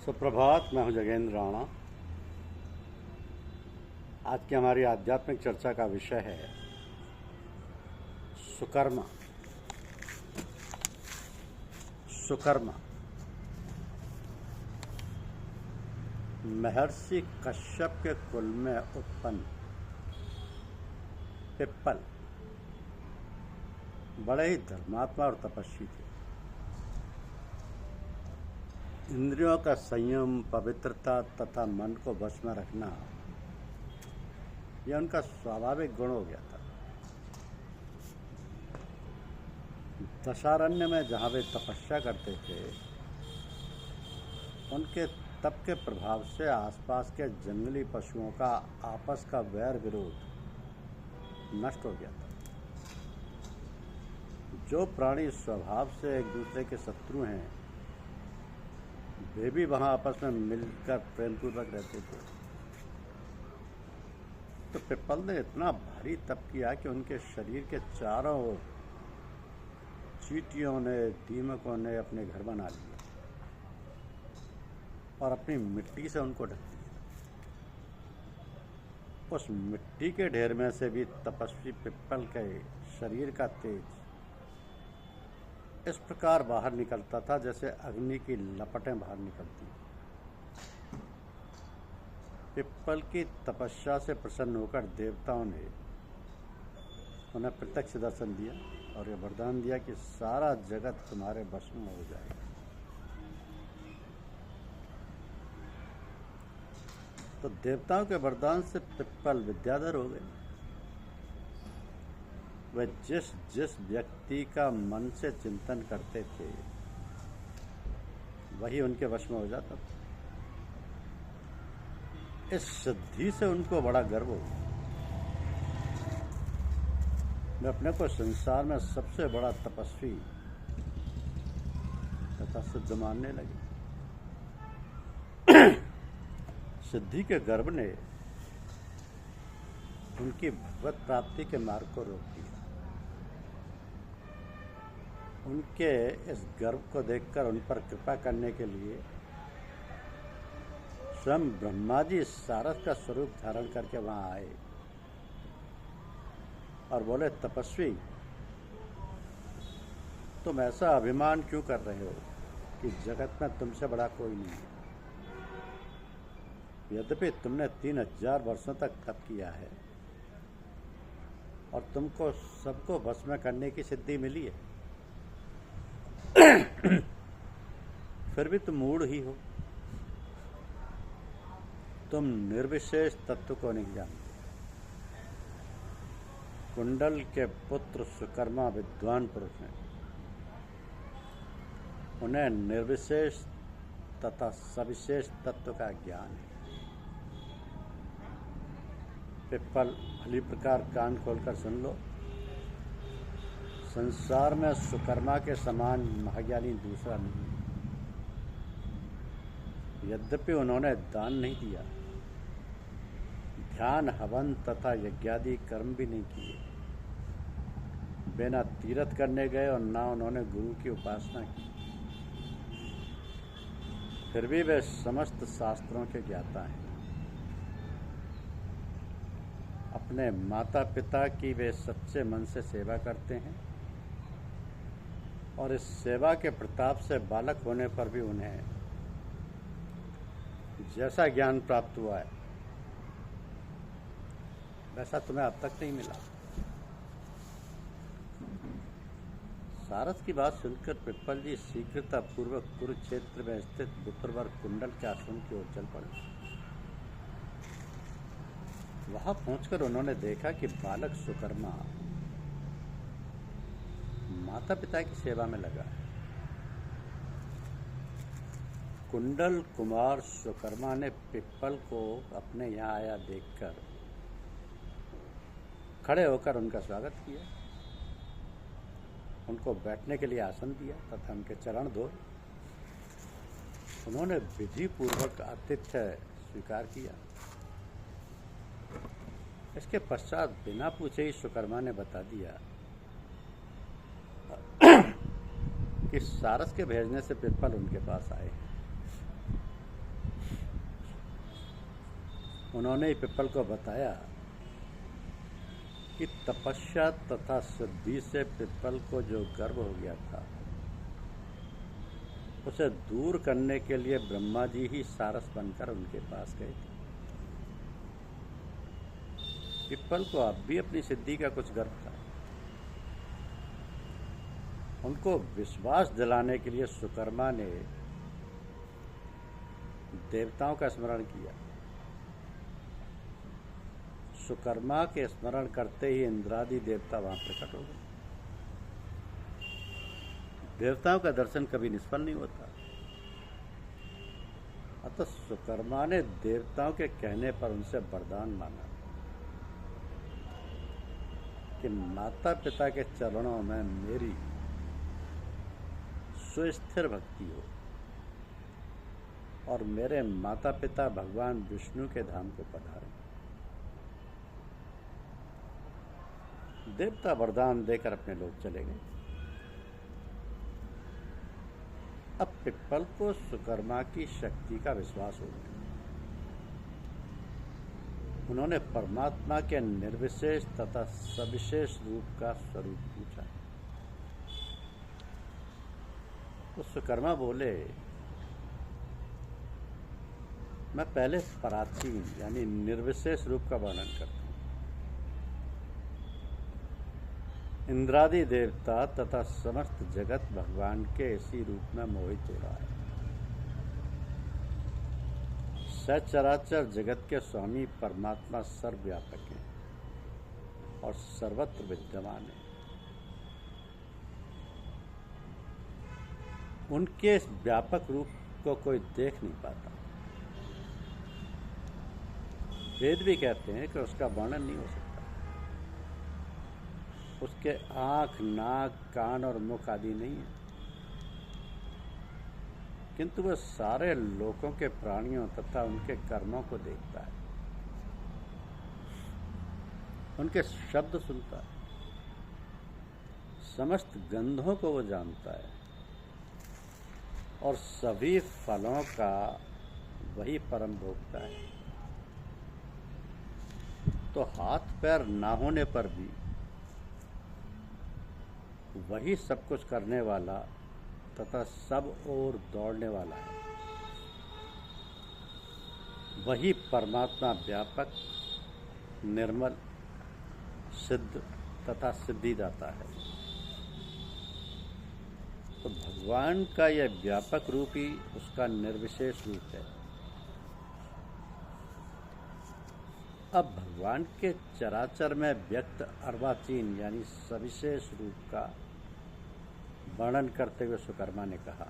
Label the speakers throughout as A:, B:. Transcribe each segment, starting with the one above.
A: सुप्रभात। मैं हूं जगेंद्र राणा। आज की हमारी आध्यात्मिक चर्चा का विषय है सुकर्मा। सुकर्मा महर्षि कश्यप के कुल में उत्पन्न पिप्पल बड़े ही धर्मात्मा और तपस्वी थे। इंद्रियों का संयम, पवित्रता तथा मन को वश में रखना यह उनका स्वाभाविक गुण हो गया था। दशारण्य में जहाँ वे तपस्या करते थे, उनके तप के प्रभाव से आसपास के जंगली पशुओं का आपस का वैर विरोध नष्ट हो गया था। जो प्राणी स्वभाव से एक दूसरे के शत्रु हैं, वे भी वहाँ आपस में मिलकर प्रेमपूर्वक रहते थे। तो पिप्पल ने इतना भारी तप किया कि उनके शरीर के चारों ओर चींटियों ने, दीमकों ने अपने घर बना लिए और अपनी मिट्टी से उनको ढक दिया। उस मिट्टी के ढेर में से भी तपस्वी पिप्पल के शरीर का तेज इस प्रकार बाहर निकलता था जैसे अग्नि की लपटें बाहर निकलती। पिप्पल की तपस्या से प्रसन्न होकर देवताओं ने उन्हें प्रत्यक्ष दर्शन दिया और यह वरदान दिया कि सारा जगत तुम्हारे वश में हो जाएगा। तो देवताओं के वरदान से पिप्पल विद्याधर हो गए। वे जिस जिस व्यक्ति का मन से चिंतन करते थे, वही उनके वश में हो जाता था। इस सिद्धि से उनको बड़ा गर्व हो। वे अपने को संसार में सबसे बड़ा तपस्वी तथा सिद्ध मानने लगे। सिद्धि के गर्व ने उनकी भगवत प्राप्ति के मार्ग को रोक दिया। उनके इस गर्व को देखकर उन पर कृपा करने के लिए स्वयं ब्रह्मा जी सारस का स्वरूप धारण करके वहां आए और बोले, तपस्वी, तुम ऐसा अभिमान क्यों कर रहे हो कि जगत में तुमसे बड़ा कोई नहीं है। यद्यपि तुमने 3000 वर्षों तक तप किया है और तुमको सबको वश में करने की सिद्धि मिली है, फिर भी तुम मूढ़ ही हो। तुम निर्विशेष तत्व को नहीं जानते। कुंडल के पुत्र सुकर्मा विद्वान पुरुष हैं। उन्हें निर्विशेष तथा सविशेष तत्व का ज्ञान है। पिप्पल, भली प्रकार कान खोलकर सुन लो। संसार में सुकर्मा के समान महाज्ञानी दूसरा नहीं। यद्यपि उन्होंने दान नहीं दिया, ध्यान, हवन तथा यज्ञादि कर्म भी नहीं किए, वे न तीर्थ करने गए और न उन्होंने गुरु की उपासना की, फिर भी वे समस्त शास्त्रों के ज्ञाता हैं। अपने माता पिता की वे सच्चे मन से सेवा करते हैं और इस सेवा के प्रताप से बालक होने पर भी उन्हें जैसा ज्ञान प्राप्त हुआ है वैसा तुम्हें अब तक नहीं मिला। सारस की बात सुनकर पिप्पल जी शीघ्रतापूर्वक कुरुक्षेत्र में स्थित विप्रवर कुंडल के आश्रम की ओर चल पड़े। वहां पहुंचकर उन्होंने देखा कि बालक सुकर्मा माता पिता की सेवा में लगा है। कुंडल कुमार सुकर्मा ने पिप्पल को अपने यहाँ आया देखकर खड़े होकर उनका स्वागत किया, उनको बैठने के लिए आसन दिया तथा उनके चरण धोए। उन्होंने विधि पूर्वक आतिथ्य स्वीकार किया। इसके पश्चात बिना पूछे ही सुकर्मा ने बता दिया कि सारस के भेजने से पिप्पल उनके पास आए। उन्होंने पिपल को बताया कि तपस्या तथा सिद्धि से पिपल को जो गर्व हो गया था उसे दूर करने के लिए ब्रह्मा जी ही सारस बनकर उनके पास गए थे। पिपल को अब भी अपनी सिद्धि का कुछ गर्व था। उनको विश्वास दिलाने के लिए सुकर्मा ने देवताओं का स्मरण किया। सुकर्मा के स्मरण करते ही इंद्रादि देवता वहां प्रकट हो गए। देवताओं का दर्शन कभी निष्फल नहीं होता। अतः सुकर्मा ने देवताओं के कहने पर उनसे वरदान मांगा कि माता पिता के चरणों में मेरी सुस्थिर भक्ति हो और मेरे माता पिता भगवान विष्णु के धाम को पधारें। देवता वरदान देकर अपने लोग चले गए। अब पिपल को सुकर्मा की शक्ति का विश्वास हो गया। उन्होंने परमात्मा के निर्विशेष तथा सविशेष रूप का स्वरूप पूछा। तो सुकर्मा बोले, मैं पहले पराचीन यानी निर्विशेष रूप का वर्णन करता हूं। इंद्रादि देवता तथा समस्त जगत भगवान के इसी रूप में मोहित हो रहा है। सचराचर जगत के स्वामी परमात्मा सर्वव्यापक हैं और सर्वत्र विद्यमान है। उनके इस व्यापक रूप को कोई देख नहीं पाता। वेद भी कहते हैं कि उसका वर्णन नहीं हो सकता। उसके आंख, नाक, कान और मुख आदि नहीं है, किंतु वह सारे लोकों के प्राणियों तथा उनके कर्मों को देखता है, उनके शब्द सुनता है, समस्त गंधों को वो जानता है और सभी फलों का वही परम भोक्ता है। तो हाथ पैर ना होने पर भी वही सब कुछ करने वाला तथा सब ओर दौड़ने वाला है। वही परमात्मा व्यापक, निर्मल, सिद्ध तथा सिद्धिदाता है। तो भगवान का यह व्यापक रूप ही उसका निर्विशेष रूप है। अब भगवान के चराचर में व्यक्त अर्वाचीन यानी सविशेष रूप का वर्णन करते हुए सुकर्मा ने कहा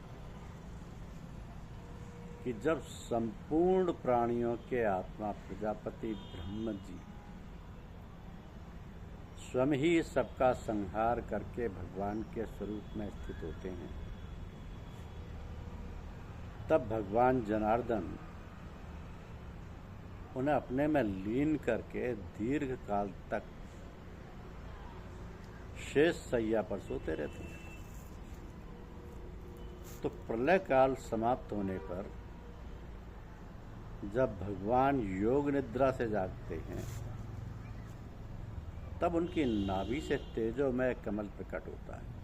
A: कि जब संपूर्ण प्राणियों के आत्मा प्रजापति ब्रह्म जी स्वयं ही सबका संहार करके भगवान के स्वरूप में स्थित होते हैं, तब भगवान जनार्दन उन्हें अपने में लीन करके दीर्घ काल तक शेष शैया पर सोते रहते हैं। तो प्रलय काल समाप्त होने पर जब भगवान योग निद्रा से जागते हैं, तब उनकी नाभि से तेजोमय कमल प्रकट होता है।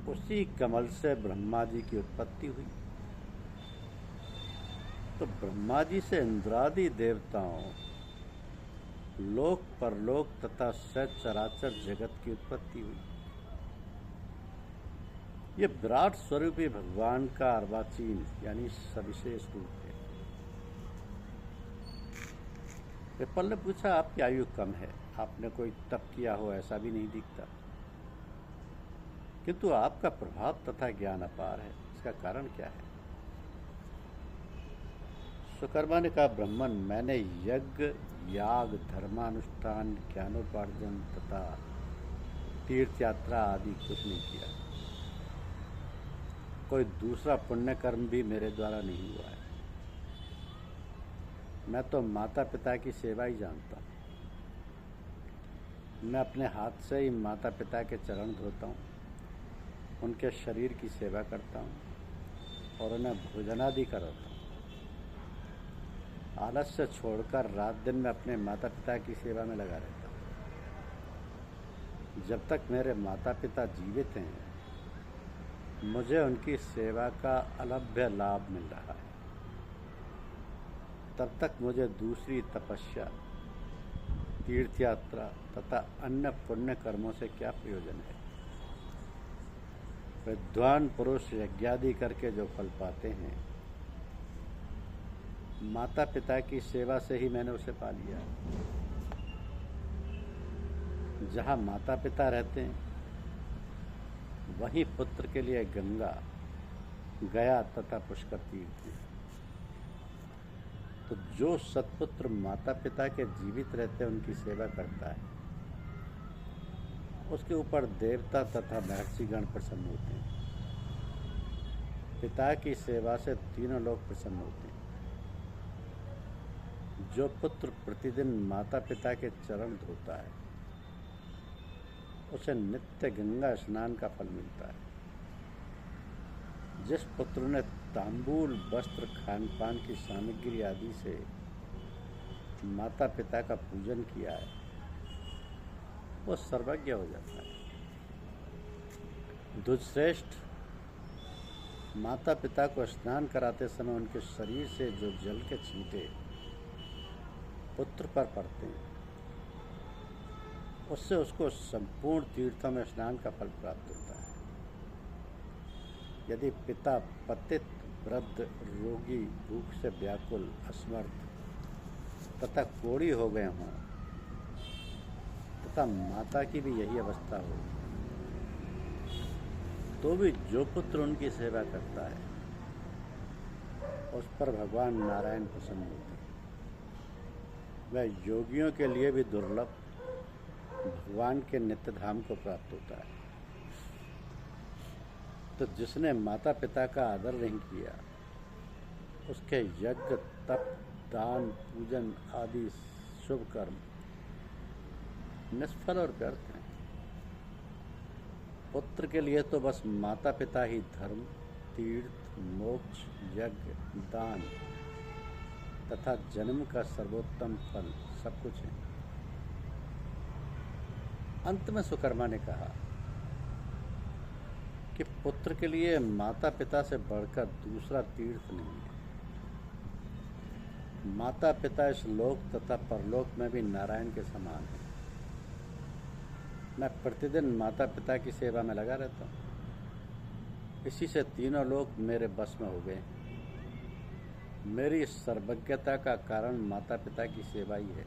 A: उसी कमल से ब्रह्मा जी की उत्पत्ति हुई। तो ब्रह्मा जी से इंद्रादि देवताओं, लोक परलोक तथा सचराचर जगत की उत्पत्ति हुई। ये विराट स्वरूप ही भगवान का अर्वाचीन यानी सविशेष रूप है। पिपल ने पूछा, आपकी आयु कम है, आपने कोई तप किया हो ऐसा भी नहीं दिखता, किंतु आपका प्रभाव तथा ज्ञान अपार है, इसका कारण क्या है? सुकर्मा ने कहा, ब्राह्मण, मैंने यज्ञ, याग, धर्मानुष्ठान, ज्ञानोपार्जन तथा तीर्थ यात्रा आदि कुछ नहीं किया। कोई दूसरा पुण्य कर्म भी मेरे द्वारा नहीं हुआ है। मैं तो माता पिता की सेवा ही जानता हूँ। मैं अपने हाथ से ही माता पिता के चरण धोता हूँ, उनके शरीर की सेवा करता हूँ और उन्हें भोजनादि कराता हूँ। आलस्य छोड़कर रात दिन में अपने माता पिता की सेवा में लगा रहता हूँ। जब तक मेरे माता पिता जीवित हैं, मुझे उनकी सेवा का अलभ्य लाभ मिल रहा है। तब तक मुझे दूसरी तपस्या, तीर्थ यात्रा तथा अन्य पुण्य कर्मों से क्या प्रयोजन है। विद्वान पुरुष यज्ञादि करके जो फल पाते हैं, माता पिता की सेवा से ही मैंने उसे पा लिया। जहाँ माता पिता रहते हैं, वहीं पुत्र के लिए गंगा, गया तथा पुष्कर तीर्थ हैं। तो जो सत्पुत्र माता पिता के जीवित रहते उनकी सेवा करता है, उसके ऊपर देवता तथा महर्षिगण प्रसन्न होते हैं। पिता की सेवा से तीनों लोग प्रसन्न होते हैं। जो पुत्र प्रतिदिन माता पिता के चरण धोता है, उसे नित्य गंगा स्नान का फल मिलता है। जिस पुत्र ने तांबूल, वस्त्र, खान पान की सामग्री आदि से माता पिता का पूजन किया है, वो सर्वज्ञ हो जाता है। दुष्श्रेष्ठ माता पिता को स्नान कराते समय उनके शरीर से जो जल के छींटे पुत्र पर पड़ते हैं, उससे उसको संपूर्ण तीर्थों में स्नान का फल प्राप्त होता है। यदि पिता पतित, वृद्ध, रोगी, भूख से व्याकुल, असमर्थ तथा कोढ़ी हो गए हों तथा माता की भी यही अवस्था हो, तो भी जो पुत्र उनकी सेवा करता है, उस पर भगवान नारायण प्रसन्न होते हैं। वह योगियों के लिए भी दुर्लभ भगवान के नित्य धाम को प्राप्त होता है। तो जिसने माता पिता का आदर नहीं किया, उसके यज्ञ, तप, दान, पूजन आदि शुभ कर्म निष्फल और व्यर्थ हैं। पुत्र के लिए तो बस माता पिता ही धर्म, तीर्थ, मोक्ष, यज्ञ, दान तथा जन्म का सर्वोत्तम फल सब कुछ है। अंत में सुकर्मा ने कहा कि पुत्र के लिए माता पिता से बढ़कर दूसरा तीर्थ नहीं है। माता पिता इस लोक तथा परलोक में भी नारायण के समान है। मैं प्रतिदिन माता पिता की सेवा में लगा रहता हूँ। इसी से तीनों लोक मेरे बस में हो गए। मेरी सर्वज्ञता का कारण माता पिता की सेवा ही है,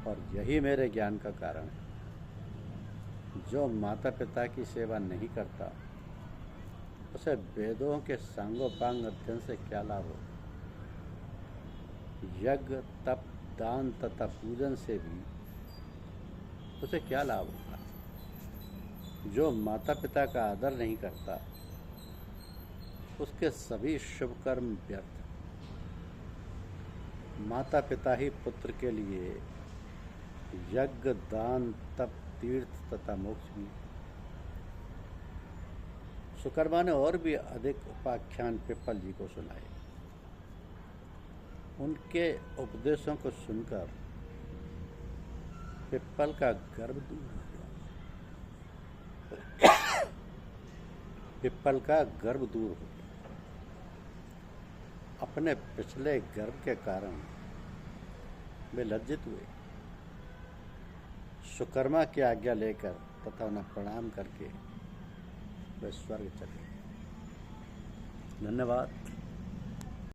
A: और यही मेरे ज्ञान का कारण है। जो माता पिता की सेवा नहीं करता, उसे वेदों के सांगोपांग अध्ययन से क्या लाभ हो। यज्ञ, तप, दान तथा पूजन से भी उसे क्या लाभ होगा। जो माता पिता का आदर नहीं करता, उसके सभी शुभ कर्म व्यर्थ। माता पिता ही पुत्र के लिए यज्ञ, दान, तप, तीर्थ तथा मोक्ष भी। सुकर्मा ने और भी अधिक उपाख्यान पिप्पल जी को सुनाए। उनके उपदेशों को सुनकर पिप्पल का गर्व दूर हो गया। पिप्पल का गर्व दूर हो गया। अपने पिछले गर्व के कारण वे लज्जित हुए। सुकर्मा की आज्ञा लेकर तथा उन्हें प्रणाम करके वे स्वर्ग चले। धन्यवाद।